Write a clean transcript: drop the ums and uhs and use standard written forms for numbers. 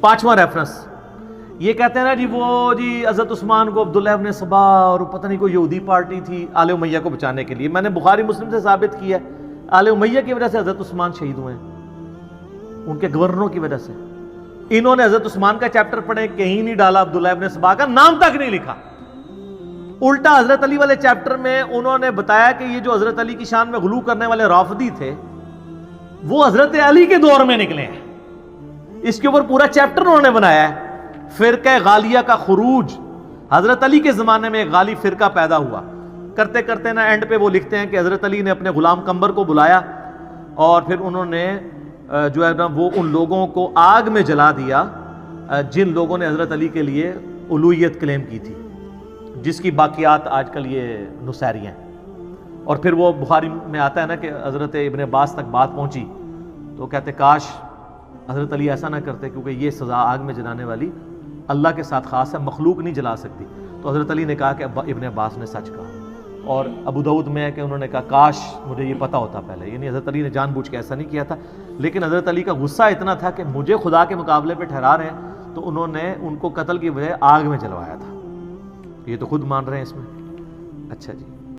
5واں reference یہ کہتے ہیں نا جی وہ جی حضرت عثمان کو عبداللہ ابن سبا اور پتہ نہیں کوئی یہودی پارٹی تھی آل امیہ کو بچانے کے لیے. میں نے بخاری مسلم سے ثابت کیا ہے آل امیہ کی وجہ سے حضرت عثمان شہید ہوئے ہیں, ان کے گورنروں کی وجہ سے. انہوں نے حضرت عثمان کا چیپٹر پڑھے, کہیں نہیں ڈالا عبداللہ ابن سبا کا نام تک نہیں لکھا. الٹا حضرت علی والے چیپٹر میں انہوں نے بتایا کہ یہ جو حضرت علی کی شان میں غلو کرنے والے رافضی تھے وہ حضرت علی کے دور میں نکلے ہیں. اس کے اوپر پورا چیپٹر انہوں نے بنایا ہے. فرقہ غالیہ کا خروج, حضرت علی کے زمانے میں ایک غالی فرقہ پیدا ہوا. کرتے کرتے نا اینڈ پہ وہ لکھتے ہیں کہ حضرت علی نے اپنے غلام قمبر کو بلایا اور پھر انہوں نے جو ہے نا وہ ان لوگوں کو آگ میں جلا دیا جن لوگوں نے حضرت علی کے لیے الوہیت کلیم کی تھی, جس کی باقیات آج کل یہ نصیری ہیں. اور پھر وہ بخاری میں آتا ہے نا کہ حضرت ابن عباس تک بات پہنچی تو کہتے کاش حضرت علی ایسا نہ کرتے, کیونکہ یہ سزا آگ میں جلانے والی اللہ کے ساتھ خاص ہے, مخلوق نہیں جلا سکتی. تو حضرت علی نے کہا کہ ابن عباس نے سچ کہا. اور ابو داؤد میں ہے کہ انہوں نے کہا کاش مجھے یہ پتہ ہوتا پہلے. یعنی حضرت علی نے جان بوجھ کے ایسا نہیں کیا تھا, لیکن حضرت علی کا غصہ اتنا تھا کہ مجھے خدا کے مقابلے پہ ٹھہرا رہے ہیں, تو انہوں نے ان کو قتل کی وجہ آگ میں جلوایا تھا. یہ تو خود مان رہے ہیں اس میں. اچھا جی.